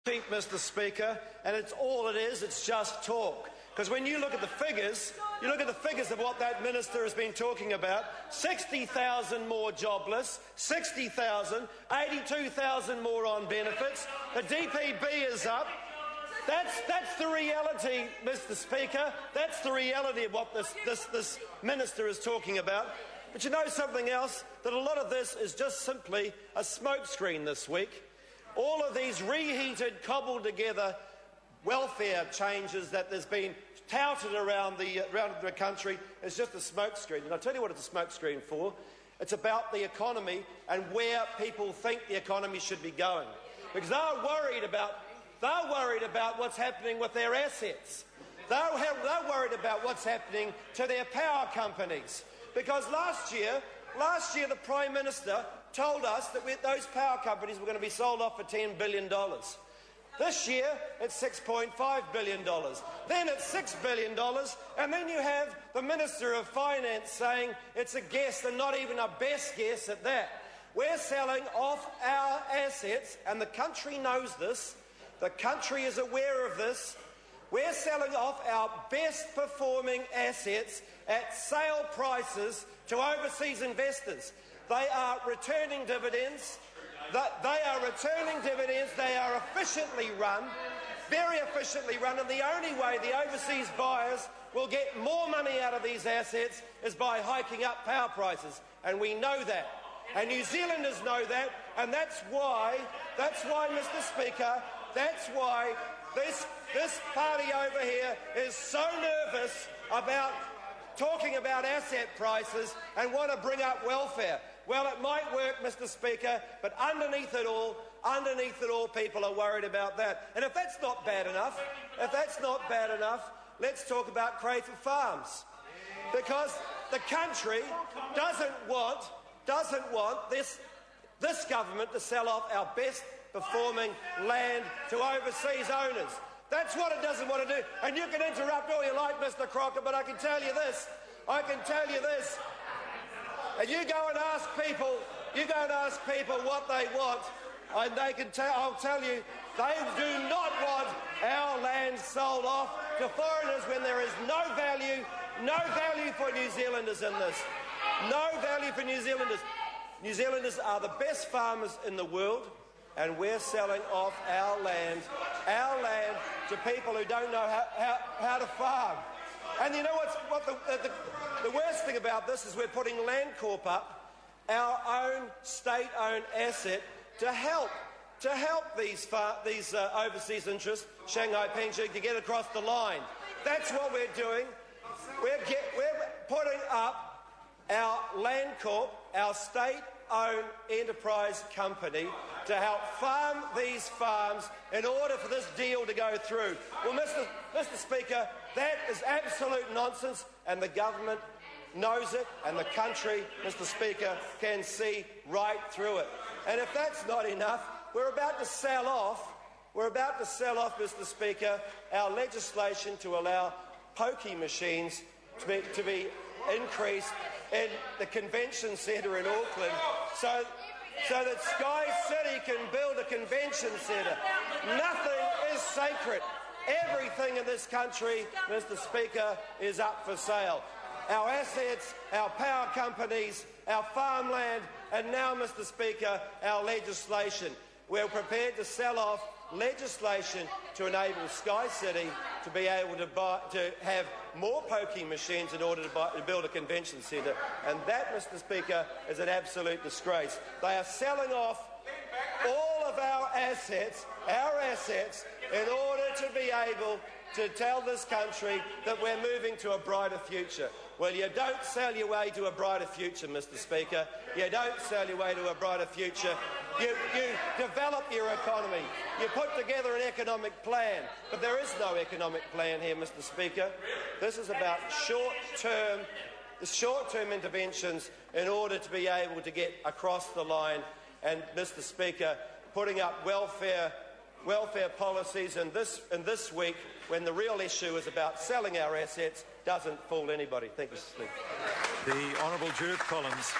Mr. Speaker, and it's all it is, it's just talk. Because when you look at the figures, of what that minister has been talking about, 60,000 more jobless, 60,000, 82,000 more on benefits, the DPB is up. That's the reality, Mr. Speaker. That's the reality of what this minister is talking about. But you know something else? That a lot of this is just simply a smokescreen this week. All of these reheated, cobbled together welfare changes that there's been touted around the country is just a smokescreen. And I'll tell you what it's a smokescreen for. It's about the economy and where people think the economy should be going. Because they're worried about what's happening with their assets. They're worried about what's happening to their power companies. Because last year the Prime Minister told us that those power companies were going to be sold off for $10 billion. This year, it's $6.5 billion. Then it's $6 billion, and then you have the Minister of Finance saying it's a guess and not even a best guess at that. We're selling off our assets, and the country knows this. The country is aware of this. We're selling off our best-performing assets at sale prices to overseas investors. They are returning dividends. They are efficiently run, very efficiently run, and the only way the overseas buyers will get more money out of these assets is by hiking up power prices, and we know that. And New Zealanders know that, and that's why, Mr. Speaker, that's why this party over here is so nervous about talking about asset prices and want to bring up welfare. Well, it might work, Mr. Speaker, but underneath it all, people are worried about that. And if that's not bad enough, let's talk about Crayford Farms. Because the country doesn't want this government to sell off our best performing land to overseas owners. That's what it doesn't want to do. And you can interrupt all you like, Mr. Crocker, but I can tell you this. And you go and ask people what they want, and I'll tell you, they do not want our land sold off to foreigners when there is no value for New Zealanders in this. No value for New Zealanders. New Zealanders are the best farmers in the world, and we're selling off our land to people who don't know how to farm. And you know what the worst thing about this is we're putting Landcorp up, our own state-owned asset, to help these overseas interests, Shanghai Pengxi, to get across the line. That's what we're doing. We're putting up our Landcorp, our state-owned enterprise company, to help farm these farms in order for this deal to go through. Well, Mr. Speaker, that is absolute nonsense, and the government knows it, and the country, Mr. Speaker, can see right through it. And if that's not enough, we're about to sell off, Mr. Speaker, our legislation to allow pokie machines to be increased in the convention centre in Auckland, so that Sky City can build a convention centre. Nothing is sacred. Everything in this country, Mr. Speaker, is up for sale. Our assets, our power companies, our farmland, and now, Mr. Speaker, our legislation. We're prepared to sell off legislation to enable Sky City to be able to have more poking machines in order to build a convention centre. And that, Mr. Speaker, is an absolute disgrace. They are selling off all of our assets, in order to be able to tell this country that we're moving to a brighter future. Well, you don't sell your way to a brighter future, Mr. Speaker. You don't sell your way to a brighter future. You develop your economy. You put together an economic plan. But there is no economic plan here, Mr. Speaker. This is about short-term interventions in order to be able to get across the line. And, Mr. Speaker, putting up welfare policies in this week, when the real issue is about selling our assets, doesn't fool anybody. Thank you, Mr. Speaker. The Honourable Judith Collins.